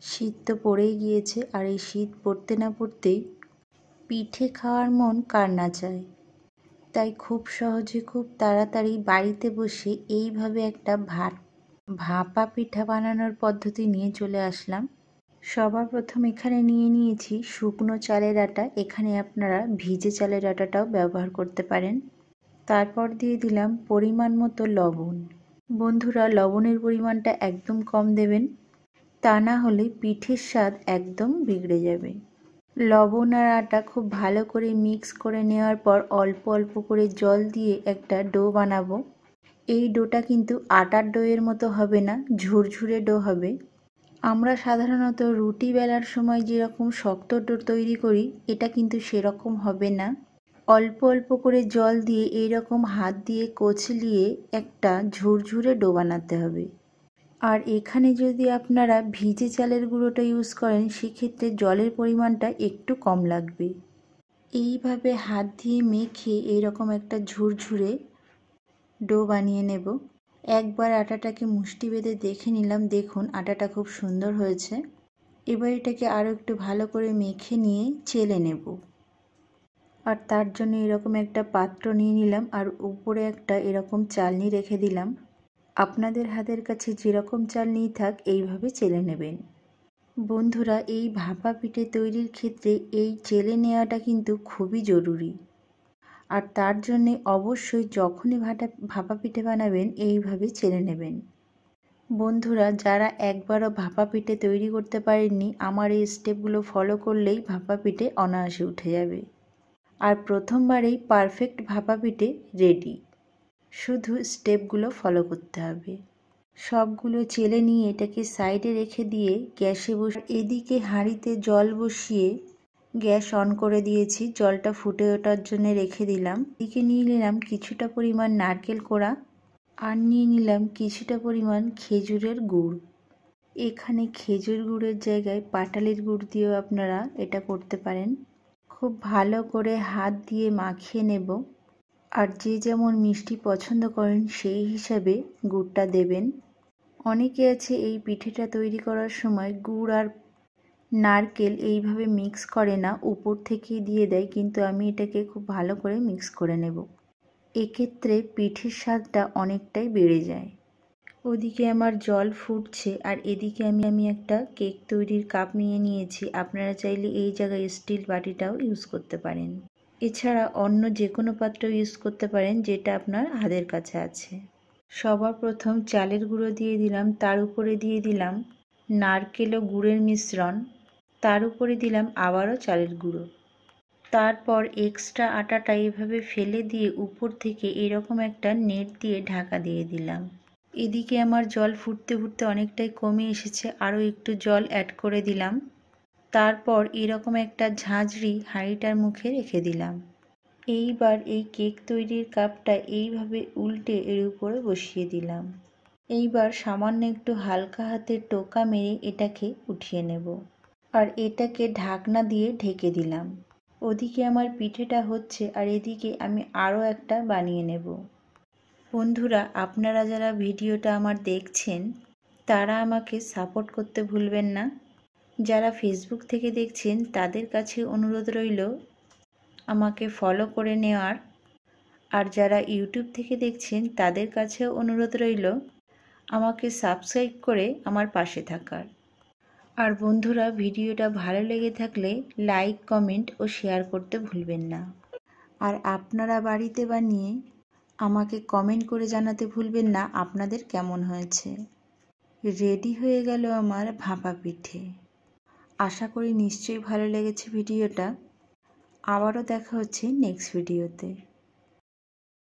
শীত তো পড়েই গিয়েছে, আর এই শীত পড়তে না পড়তেই পিঠে খাওয়ার মন কার না চায়। তাই খুব সহজে খুব তাড়াতাড়ি বাড়িতে বসে এইভাবে একটা ভাপা পিঠা বানানোর পদ্ধতি নিয়ে চলে আসলাম। সবার প্রথম এখানে নিয়ে নিয়েছি শুকনো চালের আটা। এখানে আপনারা ভিজে চালের আটাটাও ব্যবহার করতে পারেন। তারপর দিয়ে দিলাম পরিমাণ মতো লবণ। বন্ধুরা, লবণের পরিমাণটা একদম কম দেবেন, তা না হলে পিঠের স্বাদ একদম বিগড়ে যাবে। লবণ আর আটা খুব ভালো করে মিক্স করে নেওয়ার পর অল্প অল্প করে জল দিয়ে একটা ডো বানাবো। এই ডোটা কিন্তু আটার ডোয়ের মতো হবে না, ঝুরঝুরে ডো হবে। আমরা সাধারণত রুটি বেলার সময় যেরকম শক্ত ডো তৈরি করি, এটা কিন্তু সেরকম হবে না। অল্প অল্প করে জল দিয়ে এইরকম হাত দিয়ে কচলিয়ে একটা ঝুরঝুরে ডো বানাতে হবে। আর এখানে যদি আপনারা ভিজে চালের গুঁড়োটা ইউজ করেন, সেক্ষেত্রে জলের পরিমাণটা একটু কম লাগবে। এইভাবে হাত দিয়ে মেখে এইরকম একটা ঝুরঝুরে ডো বানিয়ে নেব। একবার আটাটাকে মুষ্টি বেঁধে দেখে নিলাম, দেখুন আটাটা খুব সুন্দর হয়েছে। এবার এটাকে আরও একটু ভালো করে মেখে নিয়ে চেলে নেব। আর তার জন্য এরকম একটা পাত্র নিয়ে নিলাম, আর উপরে একটা এরকম চালনি রেখে দিলাম। আপনাদের হাতের কাছে যেরকম চালনি থাক এইভাবে চেলে নেবেন। বন্ধুরা, এই ভাপা পিঠে তৈরির ক্ষেত্রে এই চেলে নেওয়াটা কিন্তু খুবই জরুরি। আর তার জন্যে অবশ্যই যখনই ভাপা পিঠে বানাবেন এইভাবে চেলে নেবেন। বন্ধুরা, যারা একবারও ভাপা পিঠে তৈরি করতে পারেননি, আমার এই স্টেপগুলো ফলো করলেই ভাপা পিঠে অনায়াসে উঠে যাবে। আর প্রথমবারেই পারফেক্ট ভাপা পিঠে রেডি। শুধু স্টেপগুলো ফলো করতে হবে। সবগুলো চেলে নিয়ে এটাকে সাইডে রেখে দিয়ে গ্যাসে এদিকে হাঁড়িতে জল বসিয়ে গ্যাস অন করে দিয়েছি। জলটা ফুটে ওঠার জন্য রেখে দিলাম। এদিকে নিয়ে নিলাম কিছুটা পরিমাণ নারকেল কোড়া, আর নিয়ে নিলাম কিছুটা পরিমাণ খেজুরের গুড়। এখানে খেজুর গুড়ের জায়গায় পাটালির গুড় দিয়েও আপনারা এটা করতে পারেন। খুব ভালো করে হাত দিয়ে মাখিয়ে নেব। আর যে যেমন মিষ্টি পছন্দ করেন সেই হিসাবে গুড়টা দেবেন। অনেকে আছে এই পিঠেটা তৈরি করার সময় গুড় আর নারকেল এইভাবে মিক্স করে না, উপর থেকেই দিয়ে দেয়, কিন্তু আমি এটাকে খুব ভালো করে মিক্স করে নেব। এক্ষেত্রে পিঠের স্বাদটা অনেকটাই বেড়ে যায়। ওদিকে আমার জল ফুটছে, আর এদিকে আমি একটা কেক তৈরির কাপ নিয়ে নিয়েছি। আপনারা চাইলে এই জায়গায় স্টিল বাটিটাও ইউজ করতে পারেন। এছাড়া অন্য যে কোনো পাত্র ইউজ করতে পারেন যেটা আপনার হাতের কাছে আছে। সবার প্রথম চালের গুঁড়ো দিয়ে দিলাম, তার উপরে দিয়ে দিলাম নারকেল ও গুড়ের মিশ্রণ, তার উপরে দিলাম আবারও চালের গুঁড়ো। তারপর এক্সট্রা আটাটা এইভাবে ফেলে দিয়ে উপর থেকে এরকম একটা নেট দিয়ে ঢাকা দিয়ে দিলাম। এদিকে আমার জল ফুটতে ফুটতে অনেকটাই কমে এসেছে, আরও একটু জল অ্যাড করে দিলাম। তারপর এরকম একটা ঝাঁঝরি হাঁড়িটার মুখে রেখে দিলাম। এইবার এই কেক তৈরির কাপটা এইভাবে উল্টে এর উপরে বসিয়ে দিলাম। এইবার সামান্য একটু হালকা হাতে টোকা মেরে এটাকে উঠিয়ে নেব, আর এটাকে ঢাকনা দিয়ে ঢেকে দিলাম। ওদিকে আমার পিঠেটা হচ্ছে, আর এদিকে আমি আরও একটা বানিয়ে নেব। বন্ধুরা, আপনারা যারা ভিডিওটা আমার দেখছেন তারা আমাকে সাপোর্ট করতে ভুলবেন না। যারা ফেসবুক থেকে দেখছেন তাদের কাছে অনুরোধ রইল আমাকে ফলো করে নেওয়ার, আর যারা ইউটিউব থেকে দেখছেন তাদের কাছেও অনুরোধ রইল আমাকে সাবস্ক্রাইব করে আমার পাশে থাকার। আর বন্ধুরা, ভিডিওটা ভালো লেগে থাকলে লাইক, কমেন্ট ও শেয়ার করতে ভুলবেন না। আর আপনারা বাড়িতে বানিয়ে আমাকে কমেন্ট করে জানাতে ভুলবেন না আপনাদের কেমন হয়েছে। রেডি হয়ে গেল আমার ভাপা পিঠে। আশা করি নিশ্চয়ই ভালো লেগেছে ভিডিওটা। আবারও দেখা হচ্ছে নেক্সট ভিডিওতে।